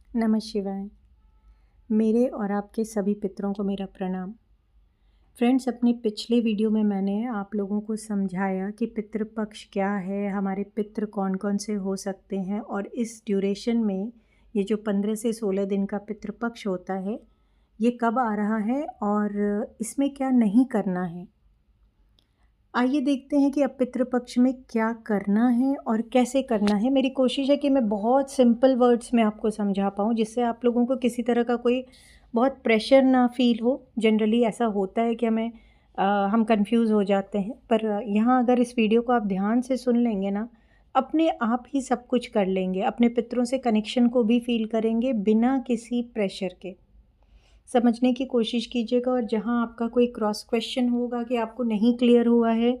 नमः शिवाय। मेरे और आपके सभी पितरों को मेरा प्रणाम। फ्रेंड्स, अपने पिछले वीडियो में मैंने आप लोगों को समझाया कि पितृपक्ष क्या है, हमारे पितृ कौन कौन से हो सकते हैं और इस ड्यूरेशन में ये जो 15 से 16 दिन का पितृपक्ष होता है, ये कब आ रहा है और इसमें क्या नहीं करना है। आइए देखते हैं कि अब पितृपक्ष में क्या करना है और कैसे करना है। मेरी कोशिश है कि मैं बहुत सिंपल वर्ड्स में आपको समझा पाऊँ, जिससे आप लोगों को किसी तरह का कोई बहुत प्रेशर ना फ़ील हो। जनरली ऐसा होता है कि हम कंफ्यूज हो जाते हैं, पर यहाँ अगर इस वीडियो को आप ध्यान से सुन लेंगे ना, अपने आप ही सब कुछ कर लेंगे। अपने पितरों से कनेक्शन को भी फ़ील करेंगे बिना किसी प्रेशर के। समझने की कोशिश कीजिएगा और जहाँ आपका कोई क्रॉस क्वेश्चन होगा कि आपको नहीं क्लियर हुआ है,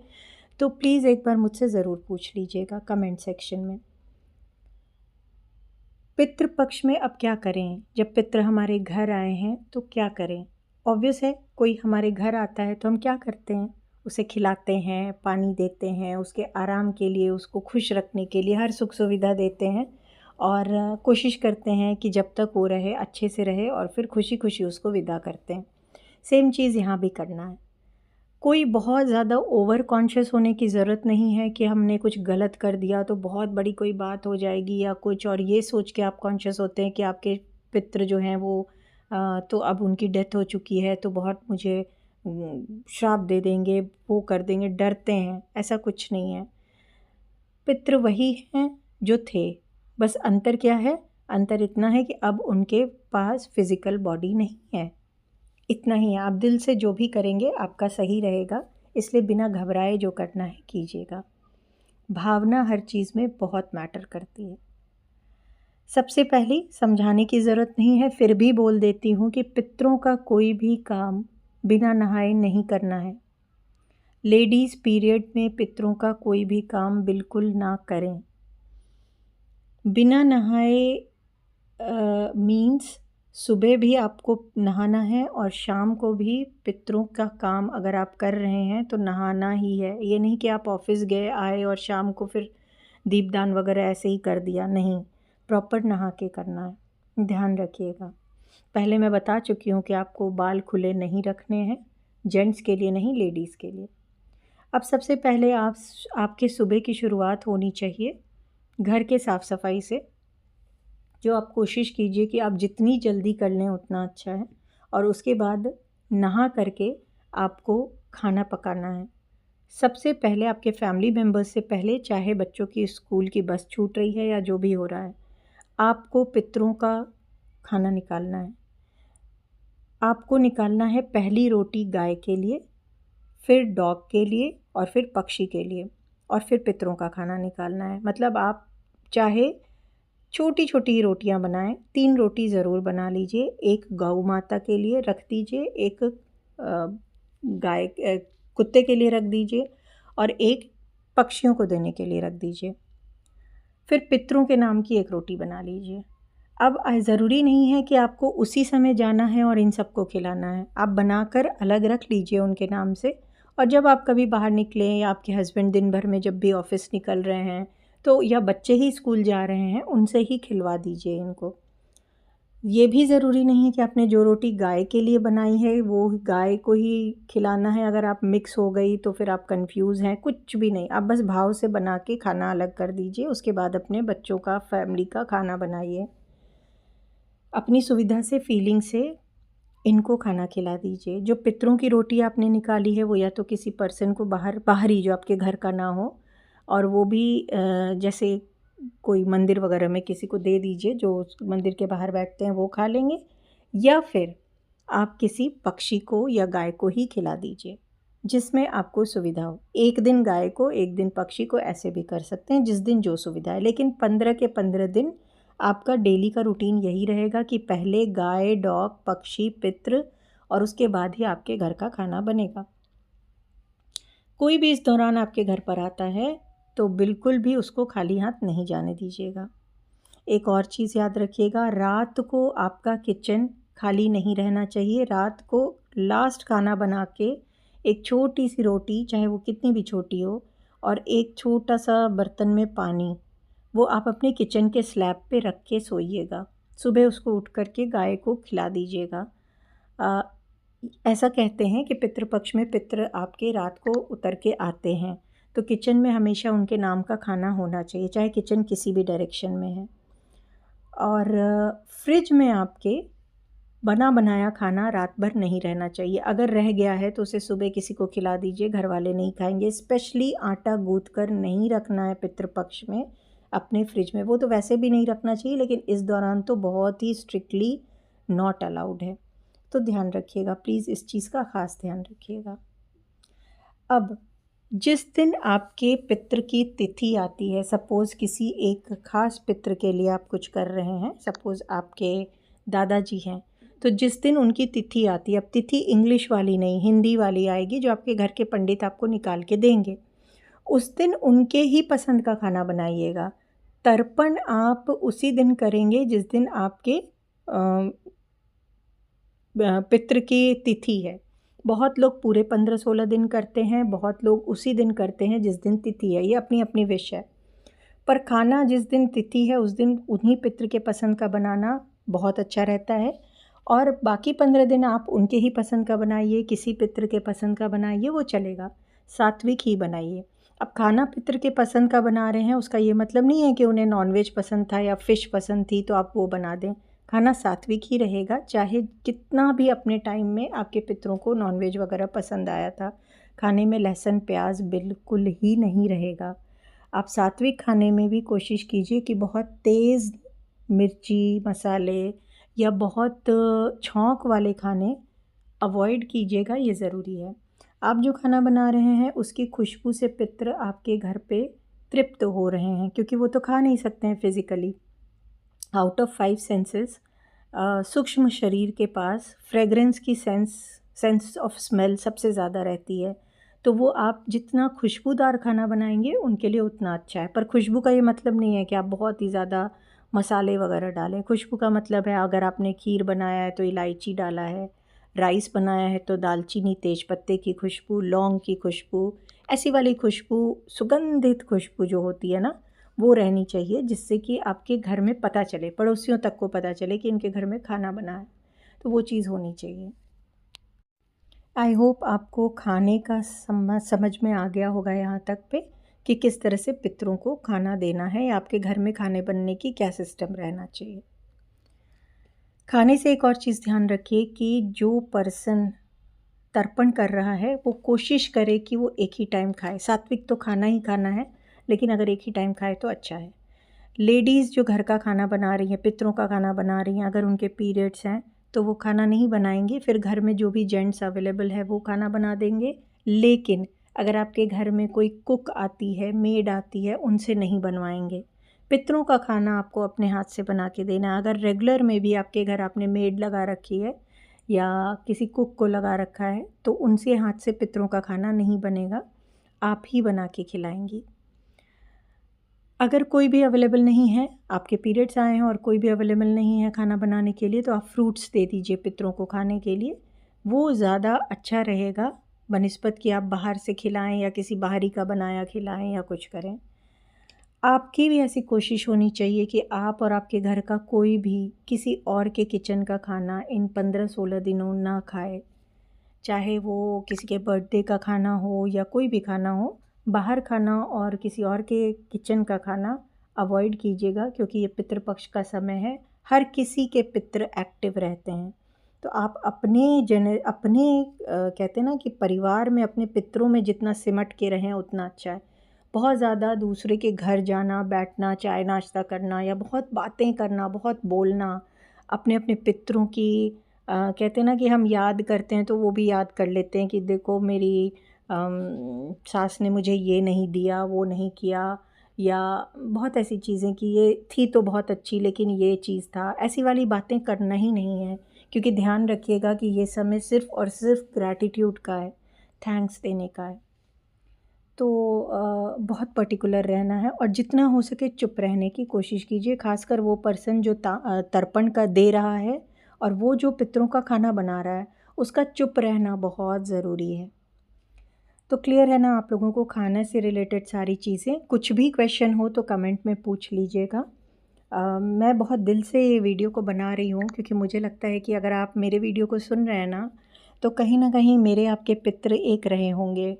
तो प्लीज़ एक बार मुझसे ज़रूर पूछ लीजिएगा कमेंट सेक्शन में। पितृपक्ष में अब क्या करें? जब पितृ हमारे घर आए हैं तो क्या करें? ऑब्वियस है, कोई हमारे घर आता है तो हम क्या करते हैं? उसे खिलाते हैं, पानी देते हैं, उसके आराम के लिए, उसको खुश रखने के लिए हर सुख सुविधा देते हैं और कोशिश करते हैं कि जब तक वो रहे अच्छे से रहे और फिर खुशी खुशी उसको विदा करते हैं। सेम चीज़ यहाँ भी करना है। कोई बहुत ज़्यादा ओवर कॉन्शियस होने की ज़रूरत नहीं है कि हमने कुछ गलत कर दिया तो बहुत बड़ी कोई बात हो जाएगी या कुछ, और ये सोच के आप कॉन्शियस होते हैं कि आपके पितृ जो हैं वो तो अब उनकी डेथ हो चुकी है तो बहुत मुझे श्राप दे देंगे, वो कर देंगे, डरते हैं। ऐसा कुछ नहीं है। पितृ वही हैं जो थे, बस अंतर क्या है? अंतर इतना है कि अब उनके पास फिज़िकल बॉडी नहीं है। इतना ही है। आप दिल से जो भी करेंगे आपका सही रहेगा, इसलिए बिना घबराए जो करना है कीजिएगा। भावना हर चीज़ में बहुत मैटर करती है। सबसे पहले समझाने की ज़रूरत नहीं है, फिर भी बोल देती हूँ कि पितरों का कोई भी काम बिना नहाए नहीं करना है। लेडीज़ पीरियड में पितरों का कोई भी काम बिल्कुल ना करें। बिना नहाए मीन्स सुबह भी आपको नहाना है और शाम को भी पितरों का काम अगर आप कर रहे हैं तो नहाना ही है। ये नहीं कि आप ऑफिस गए आए और शाम को फिर दीपदान वगैरह ऐसे ही कर दिया, नहीं, प्रॉपर नहा के करना है। ध्यान रखिएगा। पहले मैं बता चुकी हूँ कि आपको बाल खुले नहीं रखने हैं, जेंट्स के लिए नहीं, लेडीज़ के लिए। अब सबसे पहले आपके सुबह की शुरुआत होनी चाहिए घर के साफ़ सफाई से, जो आप कोशिश कीजिए कि आप जितनी जल्दी कर लें उतना अच्छा है। और उसके बाद नहा करके आपको खाना पकाना है। सबसे पहले आपके फैमिली मेम्बर्स से पहले, चाहे बच्चों की स्कूल की बस छूट रही है या जो भी हो रहा है, आपको पितरों का खाना निकालना है। आपको निकालना है पहली रोटी गाय के लिए, फिर डॉग के लिए और फिर पक्षी के लिए, और फिर पितरों का खाना निकालना है। मतलब आप चाहे छोटी छोटी ही रोटियां बनाएं, 3 रोटी ज़रूर बना लीजिए। एक गौ माता के लिए रख दीजिए, एक कुत्ते के लिए रख दीजिए और एक पक्षियों को देने के लिए रख दीजिए। फिर पितरों के नाम की एक रोटी बना लीजिए। अब ज़रूरी नहीं है कि आपको उसी समय जाना है और इन सबको खिलाना है। आप बनाकर अलग रख लीजिए उनके नाम से, और जब आप कभी बाहर निकलें या आपके हस्बैंड दिन भर में जब भी ऑफिस निकल रहे हैं तो, या बच्चे ही स्कूल जा रहे हैं, उनसे ही खिलवा दीजिए इनको। ये भी ज़रूरी नहीं है कि आपने जो रोटी गाय के लिए बनाई है वो गाय को ही खिलाना है। अगर आप मिक्स हो गई तो फिर आप कंफ्यूज हैं, कुछ भी नहीं। आप बस भाव से बना के खाना अलग कर दीजिए, उसके बाद अपने बच्चों का, फैमिली का खाना बनाइए। अपनी सुविधा से, फीलिंग से इनको खाना खिला दीजिए। जो पितरों की रोटी आपने निकाली है वो या तो किसी पर्सन को बाहरी जो आपके घर का ना हो, और वो भी जैसे कोई मंदिर वगैरह में किसी को दे दीजिए, जो मंदिर के बाहर बैठते हैं वो खा लेंगे, या फिर आप किसी पक्षी को या गाय को ही खिला दीजिए, जिसमें आपको सुविधा हो। एक दिन गाय को, एक दिन पक्षी को, ऐसे भी कर सकते हैं जिस दिन जो सुविधा है। लेकिन 15 के 15 दिन आपका डेली का रूटीन यही रहेगा कि पहले गाय, डॉग, पक्षी, पितृ, और उसके बाद ही आपके घर का खाना बनेगा। कोई भी इस दौरान आपके घर पर आता है तो बिल्कुल भी उसको खाली हाथ नहीं जाने दीजिएगा। एक और चीज़ याद रखिएगा, रात को आपका किचन खाली नहीं रहना चाहिए। रात को लास्ट खाना बना के एक छोटी सी रोटी, चाहे वो कितनी भी छोटी हो, और एक छोटा सा बर्तन में पानी, वो आप अपने किचन के स्लैब पे रख के सोइएगा। सुबह उसको उठ कर के गाय को खिला दीजिएगा। ऐसा कहते हैं कि पितृपक्ष में पितृ आपके रात को उतर के आते हैं, तो किचन में हमेशा उनके नाम का खाना होना चाहिए, चाहे किचन किसी भी डायरेक्शन में है। और फ्रिज में आपके बना बनाया खाना रात भर नहीं रहना चाहिए। अगर रह गया है तो उसे सुबह किसी को खिला दीजिए, घर वाले नहीं खाएंगे। स्पेशली आटा गूँथ कर नहीं रखना है पितृपक्ष में अपने फ्रिज में, वो तो वैसे भी नहीं रखना चाहिए, लेकिन इस दौरान तो बहुत ही स्ट्रिक्टली नॉट अलाउड है। तो ध्यान रखिएगा प्लीज़, इस चीज़ का ख़ास ध्यान रखिएगा। अब जिस दिन आपके पितृ की तिथि आती है, सपोज़ किसी एक ख़ास पितृ के लिए आप कुछ कर रहे हैं, सपोज़ आपके दादाजी हैं, तो जिस दिन उनकी तिथि आती है, अब तिथि इंग्लिश वाली नहीं हिंदी वाली आएगी जो आपके घर के पंडित आपको निकाल के देंगे, उस दिन उनके ही पसंद का खाना बनाइएगा। तर्पण आप उसी दिन करेंगे जिस दिन आपके पितृ की तिथि है। बहुत लोग पूरे 15-16 दिन करते हैं, बहुत लोग उसी दिन करते हैं जिस दिन तिथि है, ये अपनी अपनी विश है। पर खाना जिस दिन तिथि है उस दिन उन्हीं पितृ के पसंद का बनाना बहुत अच्छा रहता है, और बाकी 15 दिन आप उनके ही पसंद का बनाइए, किसी पितृ के पसंद का बनाइए, वो चलेगा। सात्विक ही बनाइए। अब खाना पितृ के पसंद का बना रहे हैं उसका ये मतलब नहीं है कि उन्हें नॉनवेज पसंद था या फ़िश पसंद थी तो आप वो बना दें। खाना सात्विक ही रहेगा, चाहे कितना भी अपने टाइम में आपके पितरों को नॉनवेज वगैरह पसंद आया था। खाने में लहसुन प्याज बिल्कुल ही नहीं रहेगा। आप सात्विक खाने में भी कोशिश कीजिए कि बहुत तेज़ मिर्ची मसाले या बहुत छौंक वाले खाने अवॉइड कीजिएगा, ये ज़रूरी है। आप जो खाना बना रहे हैं उसकी खुशबू से पितृ आपके घर पे तृप्त हो रहे हैं, क्योंकि वो तो खा नहीं सकते हैं फिज़िकली। आउट ऑफ 5 सेंसेस सूक्ष्म शरीर के पास फ्रेगरेंस की सेंस ऑफ स्मेल सबसे ज़्यादा रहती है, तो वो आप जितना खुशबूदार खाना बनाएंगे उनके लिए उतना अच्छा है। पर खुशबू का ये मतलब नहीं है कि आप बहुत ही ज़्यादा मसाले वगैरह डालें। खुशबू का मतलब है अगर आपने खीर बनाया है तो इलायची डाला है, राइस बनाया है तो दालचीनी तेज़पत्ते की खुशबू, लौंग की खुशबू, ऐसी वाली खुशबू, सुगंधित खुशबू जो होती है ना, वो रहनी चाहिए, जिससे कि आपके घर में पता चले, पड़ोसियों तक को पता चले कि इनके घर में खाना बना है, तो वो चीज़ होनी चाहिए। आई होप आपको खाने का समझ में आ गया होगा यहाँ तक पे कि किस तरह से पितरों को खाना देना है या आपके घर में खाने बनने की क्या सिस्टम रहना चाहिए। खाने से एक और चीज़ ध्यान रखिए कि जो पर्सन तर्पण कर रहा है वो कोशिश करे कि वो एक ही टाइम खाए। सात्विक तो खाना ही खाना है, लेकिन अगर एक ही टाइम खाए तो अच्छा है। लेडीज़ जो घर का खाना बना रही हैं, पितरों का खाना बना रही हैं, अगर उनके पीरियड्स हैं तो वो खाना नहीं बनाएंगे, फिर घर में जो भी जेंट्स अवेलेबल है वो खाना बना देंगे। लेकिन अगर आपके घर में कोई कुक आती है, मेड आती है, उनसे नहीं बनवाएंगे। पितरों का खाना आपको अपने हाथ से बना के देना। अगर रेगुलर में भी आपके घर आपने मेड लगा रखी है या किसी कुक को लगा रखा है तो उनसे हाथ से पितरों का खाना नहीं बनेगा, आप ही बना के खिलाएंगी। अगर कोई भी अवेलेबल नहीं है, आपके पीरियड्स आए हैं और कोई भी अवेलेबल नहीं है खाना बनाने के लिए, तो आप फ्रूट्स दे दीजिए पितरों को खाने के लिए। वो ज़्यादा अच्छा रहेगा बनिस्बत कि आप बाहर से खिलाएं या किसी बाहरी का बनाया खिलाएं या कुछ करें। आपकी भी ऐसी कोशिश होनी चाहिए कि आप और आपके घर का कोई भी किसी और के किचन का खाना इन 15-16 दिनों ना खाए। चाहे वो किसी के बर्थडे का खाना हो या कोई भी खाना हो, बाहर खाना और किसी और के किचन का खाना अवॉइड कीजिएगा, क्योंकि ये पितृपक्ष का समय है, हर किसी के पितृ एक्टिव रहते हैं। तो आप अपने कहते हैं ना कि परिवार में अपने पितरों में जितना सिमट के रहें उतना अच्छा है। बहुत ज़्यादा दूसरे के घर जाना, बैठना, चाय नाश्ता करना या बहुत बातें करना, बहुत बोलना, अपने अपने पितरों की कहते हैं ना कि हम याद करते हैं तो वो भी याद कर लेते हैं कि देखो मेरी सास ने मुझे ये नहीं दिया, वो नहीं किया, या बहुत ऐसी चीज़ें कि ये थी तो बहुत अच्छी लेकिन ये चीज़ था, ऐसी वाली बातें करना ही नहीं है। क्योंकि ध्यान रखिएगा कि ये समय सिर्फ़ और सिर्फ ग्रैटिट्यूड का है, थैंक्स देने का है। तो बहुत पर्टिकुलर रहना है और जितना हो सके चुप रहने की कोशिश कीजिए, खासकर वो पर्सन जो तर्पण का दे रहा है और वो जो पितरों का खाना बना रहा है, उसका चुप रहना बहुत ज़रूरी है। तो क्लियर है ना आप लोगों को खाने से रिलेटेड सारी चीज़ें? कुछ भी क्वेश्चन हो तो कमेंट में पूछ लीजिएगा। मैं बहुत दिल से ये वीडियो को बना रही हूँ क्योंकि मुझे लगता है कि अगर आप मेरे वीडियो को सुन रहे हैं ना, तो कहीं ना कहीं मेरे आपके पितृ एक रहे होंगे।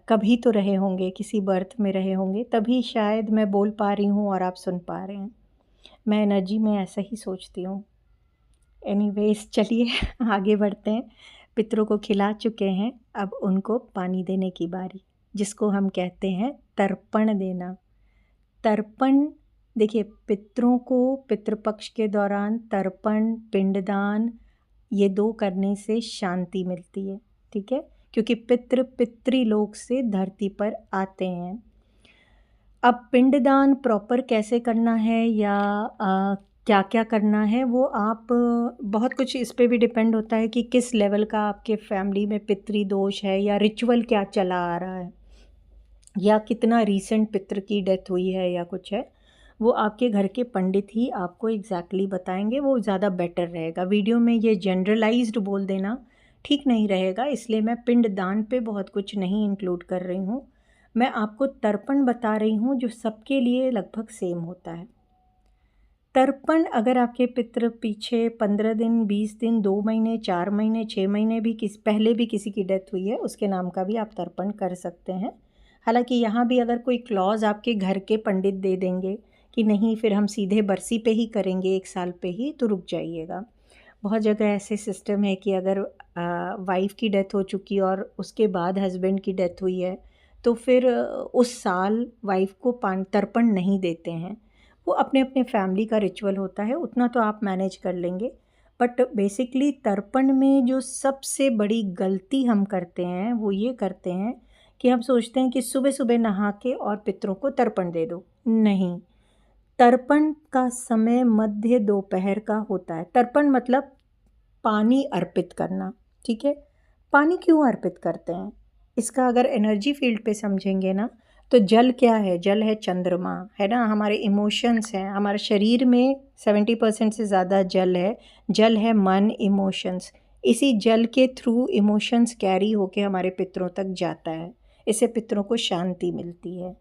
कभी तो रहे होंगे, किसी बर्थ में रहे होंगे, तभी शायद मैं बोल पा रही हूँ और आप सुन पा रहे हैं। मैं एनर्जी में ऐसा ही सोचती हूँ। एनीवेज, चलिए आगे बढ़ते हैं। पितरों को खिला चुके हैं, अब उनको पानी देने की बारी, जिसको हम कहते हैं तर्पण देना। तर्पण, देखिए, पितरों को पितृपक्ष के दौरान तर्पण, पिंडदान, ये 2 करने से शांति मिलती है, ठीक है? क्योंकि पितृ पितृलोक से धरती पर आते हैं। अब पिंडदान प्रॉपर कैसे करना है या क्या क्या करना है, वो आप बहुत कुछ इस पे भी डिपेंड होता है कि किस लेवल का आपके फैमिली में पितृदोष है, या रिचुअल क्या चला आ रहा है, या कितना रीसेंट पितृ की डेथ हुई है या कुछ है। वो आपके घर के पंडित ही आपको एग्जैक्टली बताएंगे, वो ज़्यादा बेटर रहेगा। वीडियो में ये जनरलाइज्ड बोल देना ठीक नहीं रहेगा, इसलिए मैं पिंडदान पे बहुत कुछ नहीं इंक्लूड कर रही हूँ। मैं आपको तर्पण बता रही हूँ जो सबके लिए लगभग सेम होता है। तर्पण, अगर आपके पितृ पीछे 15 दिन, 20 दिन, 2 महीने, 4 महीने, 6 महीने भी पहले भी किसी की डेथ हुई है, उसके नाम का भी आप तर्पण कर सकते हैं। हालांकि यहाँ भी अगर कोई क्लॉज आपके घर के पंडित दे देंगे कि नहीं फिर हम सीधे बरसी पे ही करेंगे 1 साल पे ही, तो रुक जाइएगा। बहुत जगह ऐसे सिस्टम है कि अगर वाइफ की डेथ हो चुकी और उसके बाद हस्बैंड की डेथ हुई है, तो फिर उस साल वाइफ को तर्पण नहीं देते हैं। वो अपने अपने फैमिली का रिचुअल होता है, उतना तो आप मैनेज कर लेंगे। बट बेसिकली तर्पण में जो सबसे बड़ी गलती हम करते हैं वो ये करते हैं कि हम सोचते हैं कि सुबह सुबह नहा के और पितरों को तर्पण दे दो। नहीं, तर्पण का समय मध्य दोपहर का होता है। तर्पण मतलब पानी अर्पित करना, ठीक है? पानी क्यों अर्पित करते हैं, इसका अगर एनर्जी फील्ड पे समझेंगे ना, तो जल क्या है? जल है चंद्रमा, है ना? हमारे इमोशंस हैं, हमारे शरीर में 70% से ज़्यादा जल है। जल है मन, इमोशंस। इसी जल के थ्रू इमोशंस कैरी होके हमारे पितरों तक जाता है, इससे पितरों को शांति मिलती है।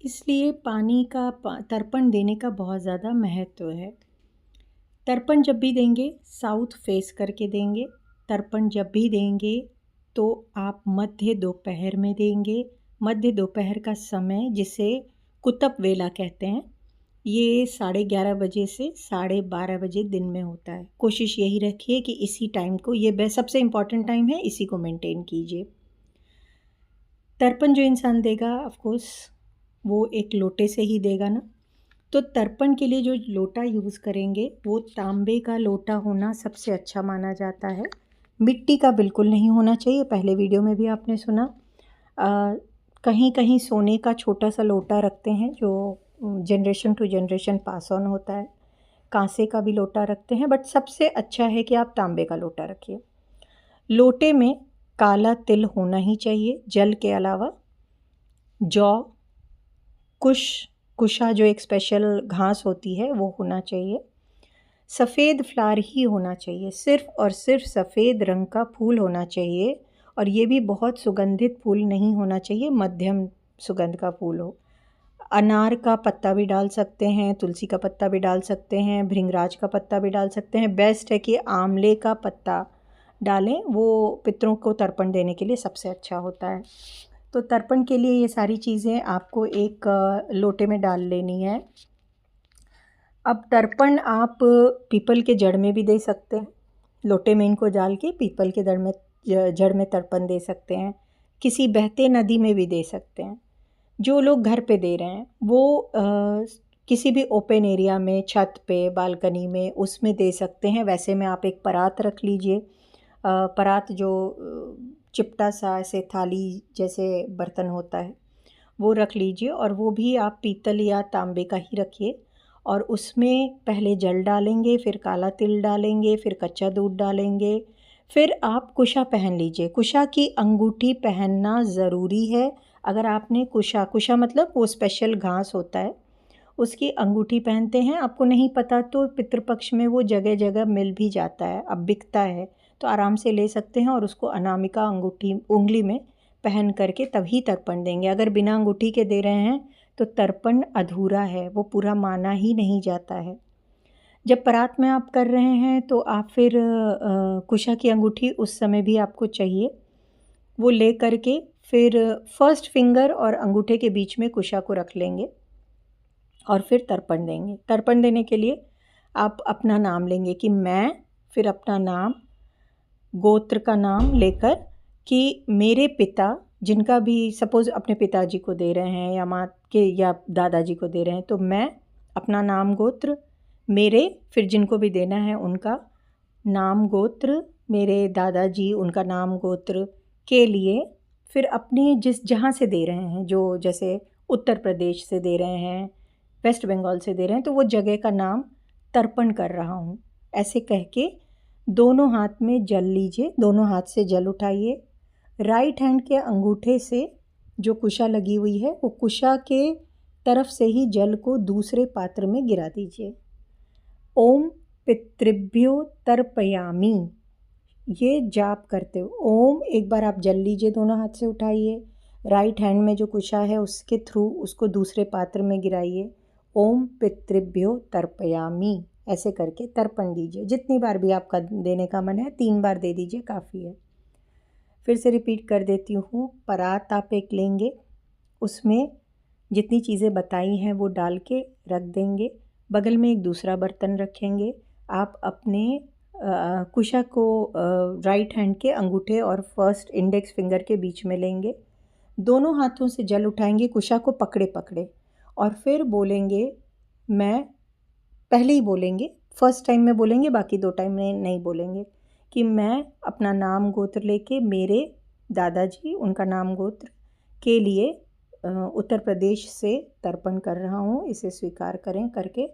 इसलिए पानी का तर्पण देने का बहुत ज़्यादा महत्व है। तर्पण जब भी देंगे साउथ फेस करके देंगे। तर्पण जब भी देंगे तो आप मध्य दोपहर में देंगे। मध्य दोपहर का समय, जिसे कुतप वेला कहते हैं, ये 11:30 बजे से 12:30 बजे दिन में होता है। कोशिश यही रखिए कि इसी टाइम को, ये सबसे इम्पॉर्टेंट टाइम है, इसी को मेंटेन कीजिए। तर्पण जो इंसान देगा, ऑफ कोर्स वो एक लोटे से ही देगा ना, तो तर्पण के लिए जो लोटा यूज़ करेंगे वो तांबे का लोटा होना सबसे अच्छा माना जाता है। मिट्टी का बिल्कुल नहीं होना चाहिए, पहले वीडियो में भी आपने सुना। कहीं कहीं सोने का छोटा सा लोटा रखते हैं जो generation to generation pass on होता है। कांसे का भी लोटा रखते हैं, बट सबसे अच्छा है कि आप तांबे का लोटा रखिए। लोटे में काला तिल होना ही चाहिए। जल के अलावा जौ, कुशा जो एक स्पेशल घास होती है वो होना चाहिए। सफ़ेद फ्लावर ही होना चाहिए, सिर्फ़ और सिर्फ सफ़ेद रंग का फूल होना चाहिए। और ये भी बहुत सुगंधित फूल नहीं होना चाहिए, मध्यम सुगंध का फूल हो। अनार का पत्ता भी डाल सकते हैं, तुलसी का पत्ता भी डाल सकते हैं, भृंगराज का पत्ता भी डाल सकते हैं। बेस्ट है कि आंवले का पत्ता डालें, वो पितरों को तर्पण देने के लिए सबसे अच्छा होता है। तो तर्पण के लिए ये सारी चीज़ें आपको एक लोटे में डाल लेनी है। अब तर्पण आप पीपल के जड़ में भी दे सकते हैं। लोटे में इनको डाल के पीपल के जड़ में तर्पण दे सकते हैं। किसी बहते नदी में भी दे सकते हैं। जो लोग घर पे दे रहे हैं वो किसी भी ओपन एरिया में, छत पे, बालकनी में, उसमें दे सकते हैं। वैसे में आप एक परात रख लीजिए। परात जो चिपटा सा ऐसे थाली जैसे बर्तन होता है वो रख लीजिए, और वो भी आप पीतल या तांबे का ही रखिए। और उसमें पहले जल डालेंगे, फिर काला तिल डालेंगे, फिर कच्चा दूध डालेंगे, फिर आप कुशा पहन लीजिए। कुशा की अंगूठी पहनना ज़रूरी है। अगर आपने कुशा मतलब वो स्पेशल घास होता है, उसकी अंगूठी पहनते हैं। आपको नहीं पता तो पितृपक्ष में वो जगह जगह मिल भी जाता है, अब बिकता है, तो आराम से ले सकते हैं और उसको अनामिका अंगूठी उंगली में पहन करके तभी तर्पण देंगे। अगर बिना अंगूठी के दे रहे हैं तो तर्पण अधूरा है, वो पूरा माना ही नहीं जाता है। जब परात में आप कर रहे हैं तो आप फिर कुशा की अंगूठी उस समय भी आपको चाहिए, वो ले करके फिर फर्स्ट फिंगर और अंगूठे के बीच में कुशा को रख लेंगे और फिर तर्पण देंगे। तर्पण देने के लिए आप अपना नाम लेंगे कि मैं, फिर अपना नाम, गोत्र का नाम लेकर कि मेरे पिता, जिनका भी सपोज़ अपने पिताजी को दे रहे हैं या माँ के या दादाजी को दे रहे हैं, तो मैं अपना नाम गोत्र, मेरे, फिर जिनको भी देना है उनका नाम गोत्र, मेरे दादाजी उनका नाम गोत्र के लिए, फिर अपने जहाँ से दे रहे हैं, जो जैसे उत्तर प्रदेश से दे रहे हैं, वेस्ट बंगाल से दे रहे हैं, तो वो जगह का नाम तर्पण कर रहा हूँ। ऐसे कह के दोनों हाथ में जल लीजिए, दोनों हाथ से जल उठाइए। राइट हैंड के अंगूठे से जो कुशा लगी हुई है वो कुशा के तरफ से ही जल को दूसरे पात्र में गिरा दीजिए। ओम पितृभ्यो तर्पयामि, ये जाप करते हो। ओम एक बार आप जल लीजिए, दोनों हाथ से उठाइए, राइट हैंड में जो कुशा है उसके थ्रू उसको दूसरे पात्र में गिराइए। ओम पितृभ्यो तर्पयामि, ऐसे करके तर्पण दीजिए। जितनी बार भी आपका देने का मन है 3 बार दे दीजिए, काफ़ी है। फिर से रिपीट कर देती हूँ। परात आप एक लेंगे, उसमें जितनी चीज़ें बताई हैं वो डाल के रख देंगे। बगल में एक दूसरा बर्तन रखेंगे। आप अपने कुशा को राइट हैंड के अंगूठे और फर्स्ट इंडेक्स फिंगर के बीच में लेंगे। दोनों हाथों से जल उठाएंगे, कुशा को पकड़े पकड़े, और फिर बोलेंगे, मैं पहले ही बोलेंगे, फर्स्ट टाइम में बोलेंगे, बाकी 2 टाइम में नहीं बोलेंगे, कि मैं अपना नाम गोत्र लेके मेरे दादाजी उनका नाम गोत्र के लिए उत्तर प्रदेश से तर्पण कर रहा हूँ, इसे स्वीकार करें करके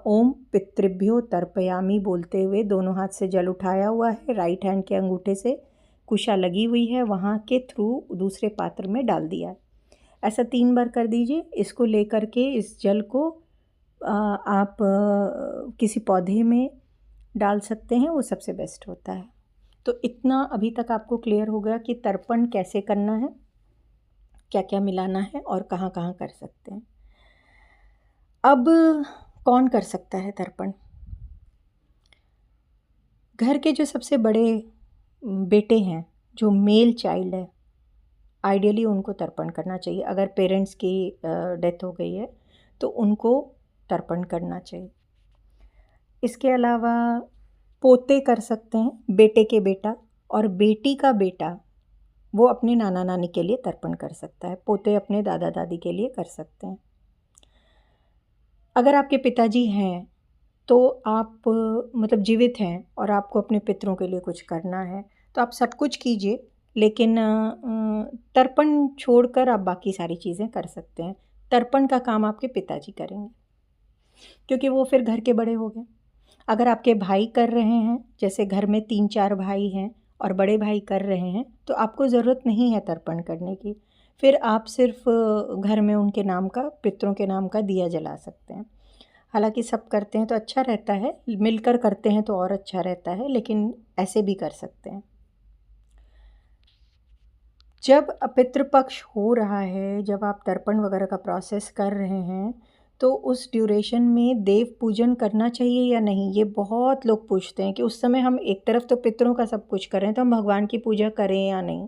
ओम पितृभ्यो तर्पयामि बोलते हुए दोनों हाथ से जल उठाया हुआ है, राइट हैंड के अंगूठे से कुशा लगी हुई है वहाँ के थ्रू दूसरे पात्र में डाल दिया है। ऐसा 3 बार कर दीजिए। इसको लेकर के इस जल को आप किसी पौधे में डाल सकते हैं, वो सबसे बेस्ट होता है। तो इतना अभी तक आपको क्लियर हो गया कि तर्पण कैसे करना है, क्या क्या मिलाना है और कहाँ कहाँ कर सकते हैं। अब कौन कर सकता है तर्पण? घर के जो सबसे बड़े बेटे हैं, जो मेल चाइल्ड है, आइडियली उनको तर्पण करना चाहिए। अगर पेरेंट्स की डेथ हो गई है तो उनको तर्पण करना चाहिए। इसके अलावा पोते कर सकते हैं, बेटे के बेटा और बेटी का बेटा, वो अपने नाना नानी के लिए तर्पण कर सकता है। पोते अपने दादा दादी के लिए कर सकते हैं। अगर आपके पिताजी हैं तो आप मतलब जीवित हैं और आपको अपने पितरों के लिए कुछ करना है तो आप सब कुछ कीजिए, लेकिन तर्पण छोड़कर आप बाकी सारी चीज़ें कर सकते हैं। तर्पण का काम आपके पिताजी करेंगे क्योंकि वो फिर घर के बड़े हो गए। अगर आपके भाई कर रहे हैं, जैसे घर में 3-4 भाई हैं और बड़े भाई कर रहे हैं, तो आपको ज़रूरत नहीं है तर्पण करने की। फिर आप सिर्फ घर में उनके नाम का, पितरों के नाम का दिया जला सकते हैं। हालांकि सब करते हैं तो अच्छा रहता है, मिलकर करते हैं तो और अच्छा रहता है, लेकिन ऐसे भी कर सकते हैं। जब पितृपक्ष हो रहा है, जब आप तर्पण वगैरह का प्रोसेस कर रहे हैं, तो उस ड्यूरेशन में देव पूजन करना चाहिए या नहीं, ये बहुत लोग पूछते हैं कि उस समय हम एक तरफ तो पितरों का सब कुछ कर रहे हैं तो हम भगवान की पूजा करें या नहीं।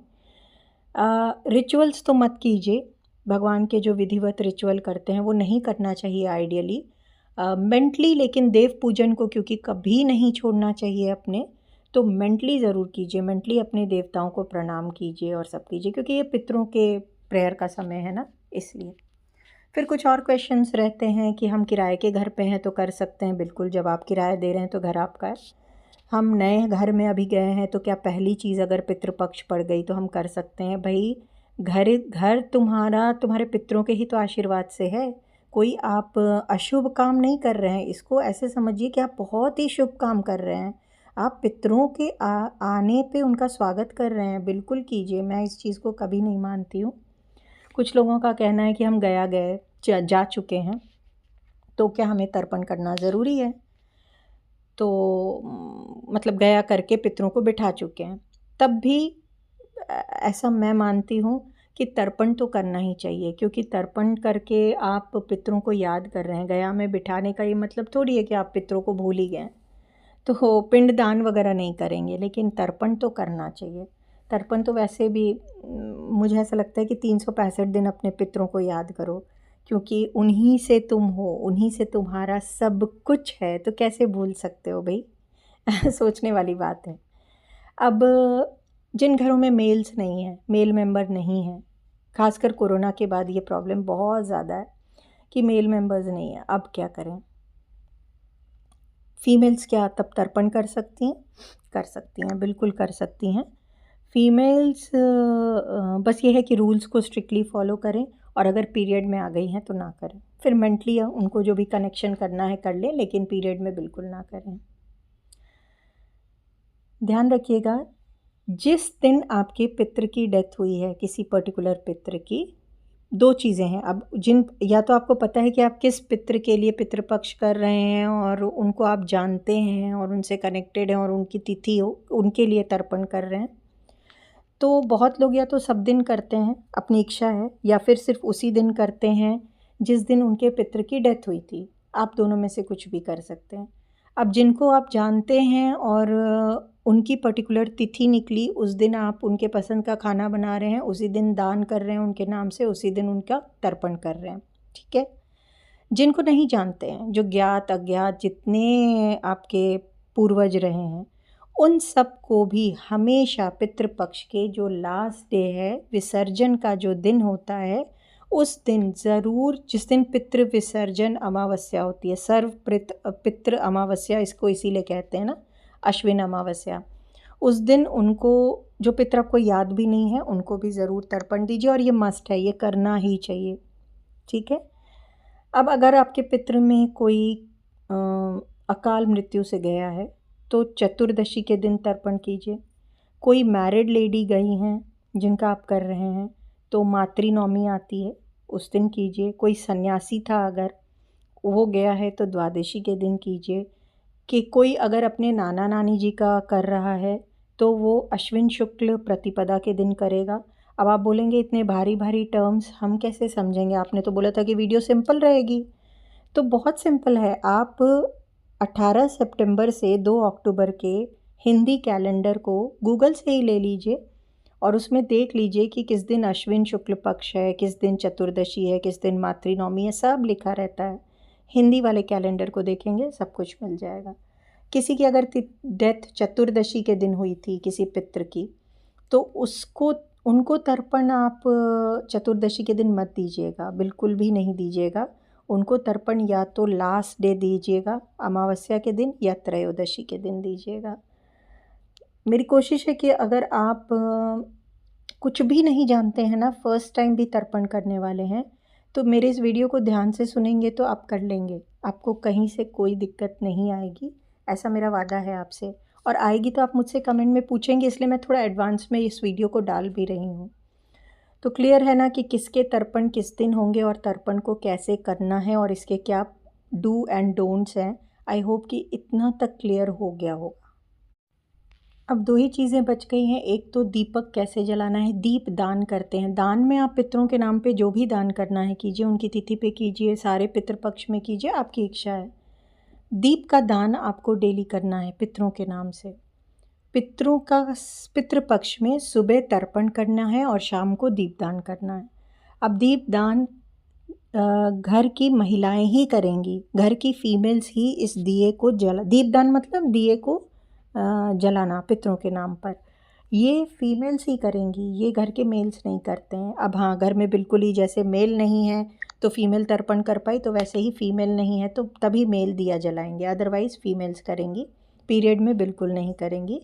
रिचुअल्स तो मत कीजिए, भगवान के जो विधिवत रिचुअल करते हैं वो नहीं करना चाहिए आइडियली। मेंटली लेकिन देव पूजन को क्योंकि कभी नहीं छोड़ना चाहिए अपने, तो मेंटली ज़रूर कीजिए, मेंटली अपने देवताओं को प्रणाम कीजिए और सब कीजिए, क्योंकि ये पितरों के प्रेयर का समय है ना, इसलिए। फिर कुछ और क्वेश्चंस रहते हैं कि हम किराए के घर पे हैं तो कर सकते हैं। बिल्कुल, जब आप किराया दे रहे हैं तो घर आपका है। हम नए घर में अभी गए हैं तो क्या पहली चीज़ अगर पितृपक्ष पड़ गई तो हम कर सकते हैं? भाई घर तुम्हारा तुम्हारे पितरों के ही तो आशीर्वाद से है, कोई आप अशुभ काम नहीं कर रहे हैं। इसको ऐसे समझिए कि आप बहुत ही शुभ काम कर रहे हैं। आप पितरों के आने पे उनका स्वागत कर रहे हैं, बिल्कुल कीजिए। मैं इस चीज़ को कभी नहीं मानती हूँ। कुछ लोगों का कहना है कि हम गए जा चुके हैं तो क्या हमें तर्पण करना ज़रूरी है? तो मतलब गया करके पितरों को बिठा चुके हैं, तब भी ऐसा मैं मानती हूँ कि तर्पण तो करना ही चाहिए, क्योंकि तर्पण करके आप पितरों को याद कर रहे हैं। गया में बिठाने का ये मतलब थोड़ी है कि आप पितरों को भूल ही गए, तो पिंडदान वगैरह नहीं करेंगे, लेकिन तर्पण तो करना चाहिए। तर्पण तो वैसे भी मुझे ऐसा लगता है कि 365 दिन अपने पितरों को याद करो, क्योंकि उन्हीं से तुम हो, उन्हीं से तुम्हारा सब कुछ है, तो कैसे भूल सकते हो भाई। सोचने वाली बात है। अब जिन घरों में मेल्स नहीं हैं, मेल मेंबर नहीं हैं, खासकर कोरोना के बाद ये प्रॉब्लम बहुत ज़्यादा है कि मेल मेंबर्स नहीं है, अब क्या करें। फीमेल्स क्या तब तर्पण कर सकती हैं? कर सकती हैं, बिल्कुल कर सकती हैं। फीमेल्स बस ये है कि रूल्स को स्ट्रिक्टली फॉलो करें, और अगर पीरियड में आ गई हैं तो ना करें। फिर मेंटली उनको जो भी कनेक्शन करना है कर लें, लेकिन पीरियड में बिल्कुल ना करें। ध्यान रखिएगा, जिस दिन आपके पितृ की डेथ हुई है, किसी पर्टिकुलर पितृ की, दो चीज़ें हैं। अब या तो आपको पता है कि आप किस पितृ के लिए पितृपक्ष कर रहे हैं और उनको आप जानते हैं और उनसे कनेक्टेड हैं और उनकी तिथि हो, उनके लिए तर्पण कर रहे हैं। तो बहुत लोग या तो सब दिन करते हैं, अपनी इच्छा है, या फिर सिर्फ उसी दिन करते हैं जिस दिन उनके पितृ की डेथ हुई थी। आप दोनों में से कुछ भी कर सकते हैं। अब जिनको आप जानते हैं और उनकी पर्टिकुलर तिथि निकली, उस दिन आप उनके पसंद का खाना बना रहे हैं, उसी दिन दान कर रहे हैं उनके नाम से, उसी दिन उनका तर्पण कर रहे हैं, ठीक है। जिनको नहीं जानते हैं, जो ज्ञात अज्ञात जितने आपके पूर्वज रहे हैं, उन सब को भी हमेशा पितृपक्ष के जो लास्ट डे है, विसर्जन का जो दिन होता है, उस दिन ज़रूर, जिस दिन पितृ विसर्जन अमावस्या होती है, सर्व पितृ अमावस्या इसको इसीलिए कहते हैं ना, अश्विन अमावस्या, उस दिन उनको, जो पितृ को याद भी नहीं है, उनको भी ज़रूर तर्पण दीजिए, और ये मस्ट है, ये करना ही चाहिए, ठीक है। अब अगर आपके पितृ में कोई अकाल मृत्यु से गया है तो चतुर्दशी के दिन तर्पण कीजिए। कोई मैरिड लेडी गई हैं जिनका आप कर रहे हैं तो मातृनवमी आती है, उस दिन कीजिए। कोई सन्यासी था अगर वो गया है तो द्वादशी के दिन कीजिए। कि कोई अगर अपने नाना नानी जी का कर रहा है तो वो अश्विन शुक्ल प्रतिपदा के दिन करेगा। अब आप बोलेंगे इतने भारी भारी टर्म्स हम कैसे समझेंगे, आपने तो बोला था कि वीडियो सिंपल रहेगी। तो बहुत सिंपल है, आप 18 सितंबर से 2 अक्टूबर के हिंदी कैलेंडर को गूगल से ही ले लीजिए और उसमें देख लीजिए कि किस दिन अश्विन शुक्ल पक्ष है, किस दिन चतुर्दशी है, किस दिन मातृनवमी है, सब लिखा रहता है। हिंदी वाले कैलेंडर को देखेंगे सब कुछ मिल जाएगा। किसी की अगर डेथ चतुर्दशी के दिन हुई थी किसी पितृ की, तो उनको तर्पण आप चतुर्दशी के दिन मत दीजिएगा, बिल्कुल भी नहीं दीजिएगा। उनको तर्पण या तो लास्ट डे दीजिएगा अमावस्या के दिन, या त्रयोदशी के दिन दीजिएगा। मेरी कोशिश है कि अगर आप कुछ भी नहीं जानते हैं ना, फर्स्ट टाइम भी तर्पण करने वाले हैं, तो मेरे इस वीडियो को ध्यान से सुनेंगे तो आप कर लेंगे, आपको कहीं से कोई दिक्कत नहीं आएगी, ऐसा मेरा वादा है आपसे। और आएगी तो आप मुझसे कमेंट में पूछेंगे, इसलिए मैं थोड़ा एडवांस में इस वीडियो को डाल भी रही हूँ। तो क्लियर है ना कि किसके तर्पण किस दिन होंगे और तर्पण को कैसे करना है और इसके क्या डू एंड डोंट्स हैं। आई होप कि इतना तक क्लियर हो गया होगा। अब दो ही चीज़ें बच गई हैं, एक तो दीपक कैसे जलाना है। दीप दान करते हैं, दान में आप पितरों के नाम पे जो भी दान करना है कीजिए, उनकी तिथि पे कीजिए, सारे पितृपक्ष में कीजिए, आपकी इच्छा है। दीप का दान आपको डेली करना है पितरों के नाम से। पितरों का पितृपक्ष में सुबह तर्पण करना है और शाम को दीपदान करना है। अब दीपदान घर की महिलाएं ही करेंगी, घर की फीमेल्स ही इस दिए को दीपदान मतलब दिए को जलाना पितरों के नाम पर, ये फीमेल्स ही करेंगी, ये घर के मेल्स नहीं करते हैं। अब हाँ, घर में बिल्कुल ही जैसे मेल नहीं है तो फीमेल तर्पण कर पाई, तो वैसे ही फीमेल नहीं है तो तभी मेल दिया जलाएंगे, अदरवाइज़ फीमेल्स करेंगी। पीरियड में बिल्कुल नहीं करेंगी।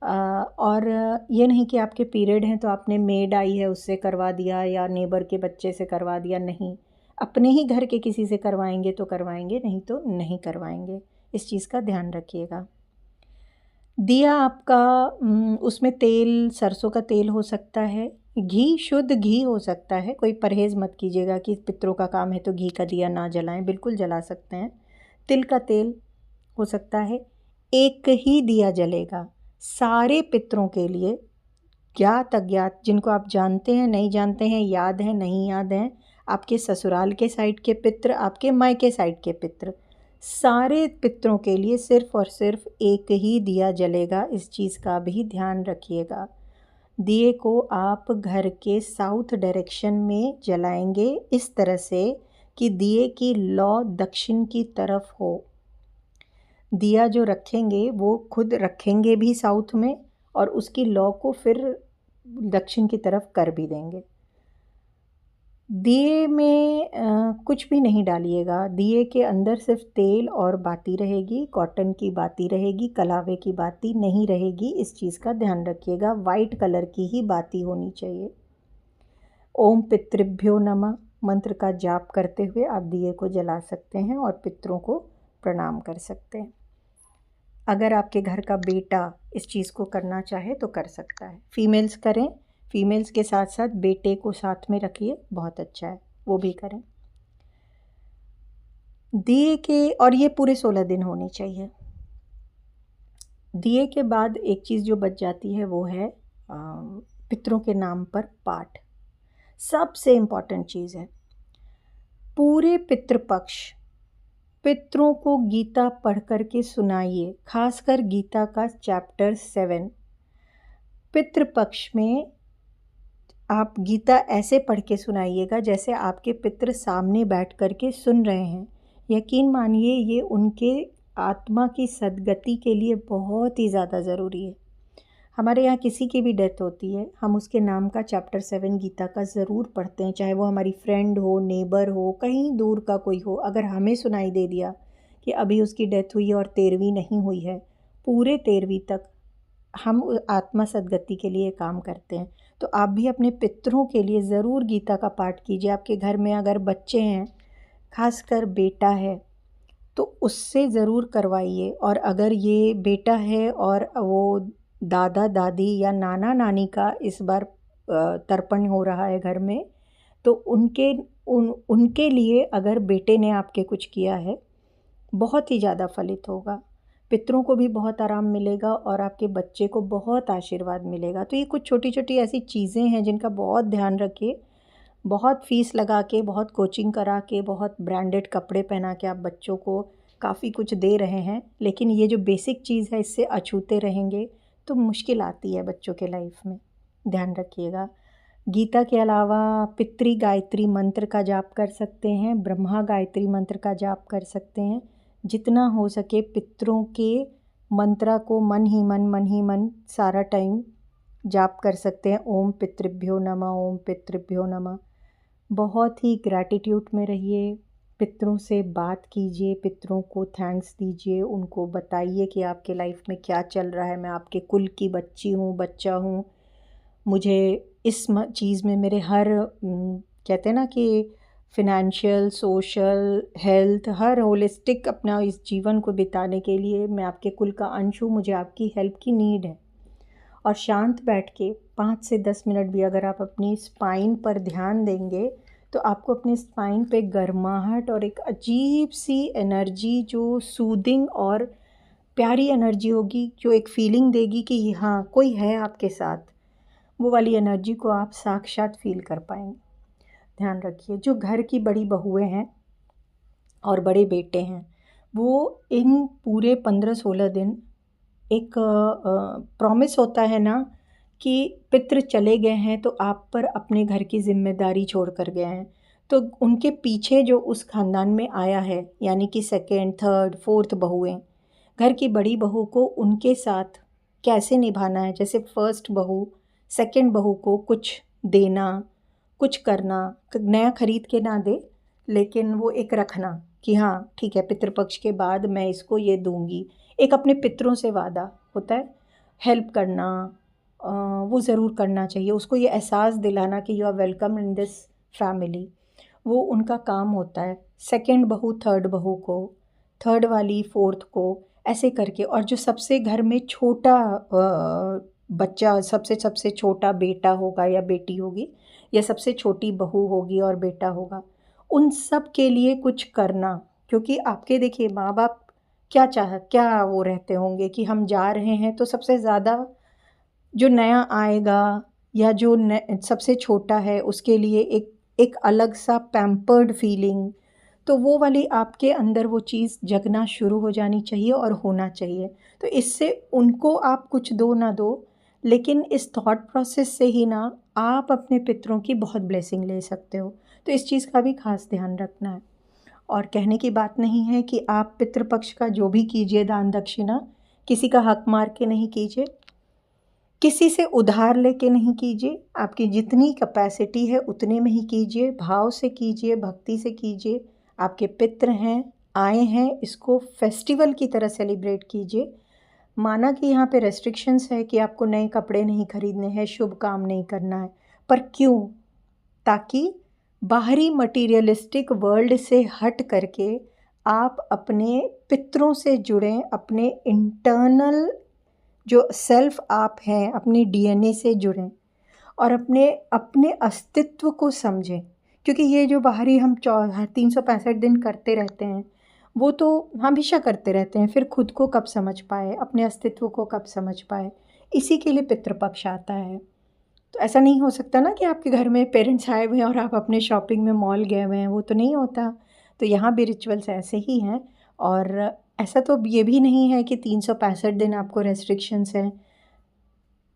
और ये नहीं कि आपके पीरियड हैं तो आपने मेड आई है उससे करवा दिया या नेबर के बच्चे से करवा दिया, नहीं, अपने ही घर के किसी से करवाएंगे तो करवाएंगे, नहीं तो नहीं करवाएंगे। इस चीज़ का ध्यान रखिएगा। दिया आपका उसमें तेल, सरसों का तेल हो सकता है, घी, शुद्ध घी हो सकता है। कोई परहेज़ मत कीजिएगा कि पितरों का काम है तो घी का दिया ना जलाएं, बिल्कुल जला सकते हैं। तिल का तेल हो सकता है। एक ही दिया जलेगा सारे पितरों के लिए, ज्ञात अज्ञात, जिनको आप जानते हैं नहीं जानते हैं, याद है नहीं याद हैं, आपके ससुराल के साइड के पितृ, आपके मायके साइड के पितृ, सारे पितरों के लिए सिर्फ़ और सिर्फ एक ही दिया जलेगा। इस चीज़ का भी ध्यान रखिएगा। दिए को आप घर के साउथ डायरेक्शन में जलाएंगे, इस तरह से कि दिए की लौ दक्षिण की तरफ हो। दिया जो रखेंगे वो खुद रखेंगे भी साउथ में, और उसकी लौ को फिर दक्षिण की तरफ कर भी देंगे। दिए में कुछ भी नहीं डालिएगा। दिए के अंदर सिर्फ तेल और बाती रहेगी, कॉटन की बाती रहेगी, कलावे की बाती नहीं रहेगी। इस चीज़ का ध्यान रखिएगा। वाइट कलर की ही बाती होनी चाहिए। ओम पितृभ्यो नमः मंत्र का जाप करते हुए आप दिए को जला सकते हैं और पितरों को प्रणाम कर सकते हैं। अगर आपके घर का बेटा इस चीज़ को करना चाहे तो कर सकता है। फीमेल्स करें, फीमेल्स के साथ साथ बेटे को साथ में रखिए, बहुत अच्छा है, वो भी करें। दिए के, और ये पूरे 16 दिन होने चाहिए। दिए के बाद एक चीज़ जो बच जाती है वो है पितरों के नाम पर पाठ। सबसे इम्पॉर्टेंट चीज़ है। पूरे पितृपक्ष पितरों को गीता पढ़ कर के सुनाइए, खासकर गीता का चैप्टर 7। पितृपक्ष में आप गीता ऐसे पढ़ के सुनाइएगा जैसे आपके पितृ सामने बैठ कर के सुन रहे हैं। यकीन मानिए ये उनके आत्मा की सद्गति के लिए बहुत ही ज़्यादा ज़रूरी है। हमारे यहाँ किसी की भी डेथ होती है, हम उसके नाम का चैप्टर 7 गीता का ज़रूर पढ़ते हैं, चाहे वो हमारी फ्रेंड हो, नेबर हो, कहीं दूर का कोई हो। अगर हमें सुनाई दे दिया कि अभी उसकी डेथ हुई है और 13वीं नहीं हुई है, पूरे 13वीं तक हम आत्मा सद्गति के लिए काम करते हैं। तो आप भी अपने पितरों के लिए ज़रूर गीता का पाठ कीजिए। आपके घर में अगर बच्चे हैं, खासकर बेटा है, तो उससे ज़रूर करवाइए। और अगर ये बेटा है और वो दादा दादी या नाना नानी का इस बार तर्पण हो रहा है घर में, तो उनके लिए अगर बेटे ने आपके कुछ किया है, बहुत ही ज़्यादा फलित होगा। पितरों को भी बहुत आराम मिलेगा और आपके बच्चे को बहुत आशीर्वाद मिलेगा। तो ये कुछ छोटी छोटी ऐसी चीज़ें हैं जिनका बहुत ध्यान रखिए। बहुत फ़ीस लगा के, बहुत कोचिंग करा के, बहुत ब्रांडेड कपड़े पहना के आप बच्चों को काफ़ी कुछ दे रहे हैं, लेकिन ये जो बेसिक चीज़ है इससे अछूते रहेंगे तो मुश्किल आती है बच्चों के लाइफ में। ध्यान रखिएगा। गीता के अलावा पितृ गायत्री मंत्र का जाप कर सकते हैं, ब्रह्मा गायत्री मंत्र का जाप कर सकते हैं। जितना हो सके पितरों के मंत्रा को मन ही मन सारा टाइम जाप कर सकते हैं। ओम पितृभ्यो नमः, ओम पितृभ्यो नमः। बहुत ही ग्रैटिट्यूड में रहिए, पितरों से बात कीजिए, पितरों को थैंक्स दीजिए, उनको बताइए कि आपके लाइफ में क्या चल रहा है। मैं आपके कुल की बच्ची हूँ, बच्चा हूँ, मुझे इस चीज़ में मेरे हर कहते हैं ना कि फिनेंशियल, सोशल, हेल्थ, हर होलिस्टिक अपना इस जीवन को बिताने के लिए मैं आपके कुल का अंश हूँ, मुझे आपकी हेल्प की नीड है। और शांत बैठ के 5 से 10 मिनट भी अगर आप अपनी स्पाइन पर ध्यान देंगे तो आपको अपने स्पाइन पे गर्माहट और एक अजीब सी एनर्जी जो सूदिंग और प्यारी एनर्जी होगी, जो एक फीलिंग देगी कि हाँ कोई है आपके साथ, वो वाली एनर्जी को आप साक्षात फील कर पाएंगे। ध्यान रखिए, जो घर की बड़ी बहुएं हैं और बड़े बेटे हैं, वो इन पूरे 15-16 दिन एक प्रॉमिस होता है ना कि पितृ चले गए हैं तो आप पर अपने घर की जिम्मेदारी छोड़ कर गए हैं, तो उनके पीछे जो उस ख़ानदान में आया है, यानी कि सेकेंड, थर्ड, फोर्थ बहुएं, घर की बड़ी बहू को उनके साथ कैसे निभाना है। जैसे फर्स्ट बहू सेकेंड बहू को कुछ देना, कुछ करना, नया खरीद के ना दे, लेकिन वो एक रखना कि हाँ ठीक है, पितृपक्ष के बाद मैं इसको ये दूंगी। एक अपने पितरों से वादा होता है, हेल्प करना, वो ज़रूर करना चाहिए। उसको ये एहसास दिलाना कि you are welcome in this family, वो उनका काम होता है। सेकेंड बहू थर्ड बहू को, थर्ड वाली फोर्थ को, ऐसे करके। और जो सबसे घर में छोटा बच्चा, सबसे छोटा बेटा होगा या बेटी होगी, या सबसे छोटी बहू होगी और बेटा होगा, उन सब के लिए कुछ करना। क्योंकि आपके देखिए माँ बाप क्या वो रहते होंगे कि हम जा रहे हैं तो सबसे ज़्यादा जो नया आएगा या जो सबसे छोटा है उसके लिए एक अलग सा पैम्पर्ड फीलिंग, तो वो वाली आपके अंदर वो चीज़ जगना शुरू हो जानी चाहिए और होना चाहिए। तो इससे उनको आप कुछ दो ना दो, लेकिन इस थॉट प्रोसेस से ही ना आप अपने पितरों की बहुत ब्लेसिंग ले सकते हो। तो इस चीज़ का भी खास ध्यान रखना है। और कहने की बात नहीं है कि आप पितृपक्ष का जो भी कीजिए दान दक्षिणा, किसी का हक मार के नहीं कीजिए, किसी से उधार लेके नहीं कीजिए। आपकी जितनी कैपेसिटी है उतने में ही कीजिए, भाव से कीजिए, भक्ति से कीजिए। आपके पितृ हैं, आए हैं, इसको फेस्टिवल की तरह सेलिब्रेट कीजिए। माना कि यहाँ पे रेस्ट्रिक्शंस है कि आपको नए कपड़े नहीं खरीदने हैं, शुभ काम नहीं करना है, पर क्यों? ताकि बाहरी मटीरियलिस्टिक वर्ल्ड से हट करके आप अपने पितरों से जुड़ें, अपने इंटरनल जो सेल्फ आप हैं, अपनी डीएनए से जुड़ें और अपने अपने अस्तित्व को समझें। क्योंकि ये जो बाहरी हम 365 दिन करते रहते हैं, वो तो हमेशा करते रहते हैं, फिर खुद को कब समझ पाए, अपने अस्तित्व को कब समझ पाए। इसी के लिए पितृपक्ष आता है। तो ऐसा नहीं हो सकता ना कि आपके घर में पेरेंट्स आए हुए हैं और आप अपने शॉपिंग में मॉल गए हुए हैं, वो तो नहीं होता। तो यहाँ भी रिचुअल्स ऐसे ही हैं। और ऐसा तो ये भी नहीं है कि 365 दिन आपको रेस्ट्रिक्शंस हैं।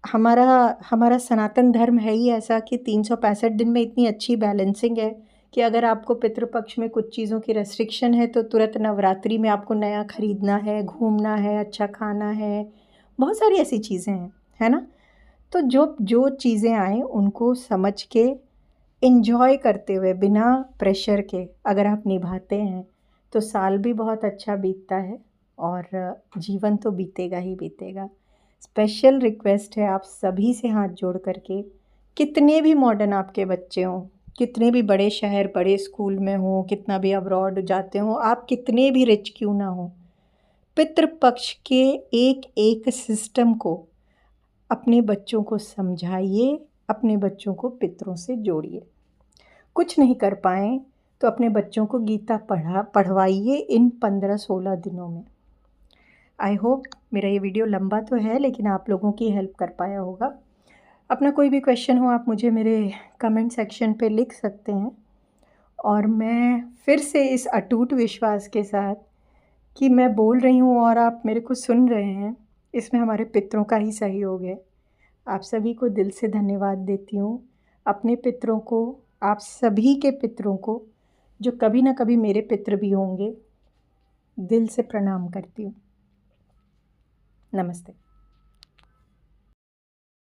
हमारा हमारा सनातन धर्म है ही ऐसा कि 365 दिन में इतनी अच्छी बैलेंसिंग है कि अगर आपको पितृपक्ष में कुछ चीज़ों की रेस्ट्रिक्शन है तो तुरंत नवरात्रि में आपको नया खरीदना है, घूमना है, अच्छा खाना है, बहुत सारी ऐसी चीज़ें हैं, है ना? तो जो जो चीज़ें आएँ उनको समझ के एन्जॉय करते हुए बिना प्रेशर के अगर आप निभाते हैं तो साल भी बहुत अच्छा बीतता है और जीवन तो बीतेगा ही बीतेगा। स्पेशल रिक्वेस्ट है आप सभी से हाथ जोड़ करके, कितने भी मॉडर्न आपके बच्चे हों, कितने भी बड़े शहर बड़े स्कूल में हों, कितना भी अब्रॉड जाते हों, आप कितने भी रिच क्यों ना हों, पितृपक्ष के एक एक सिस्टम को अपने बच्चों को समझाइए, अपने बच्चों को पितरों से जोड़िए। कुछ नहीं कर पाएँ तो अपने बच्चों को गीता पढ़वाइए इन 15-16 दिनों में। आई होप मेरा ये वीडियो लंबा तो है लेकिन आप लोगों की हेल्प कर पाया होगा। अपना कोई भी क्वेश्चन हो आप मुझे मेरे कमेंट सेक्शन पे लिख सकते हैं और मैं फिर से इस अटूट विश्वास के साथ कि मैं बोल रही हूँ और आप मेरे को सुन रहे हैं, इसमें हमारे पितरों का ही सहयोग है। आप सभी को दिल से धन्यवाद देती हूँ। अपने पितरों को, आप सभी के पितरों को, जो कभी ना कभी मेरे पितर भी होंगे, दिल से प्रणाम करती हूँ। नमस्ते।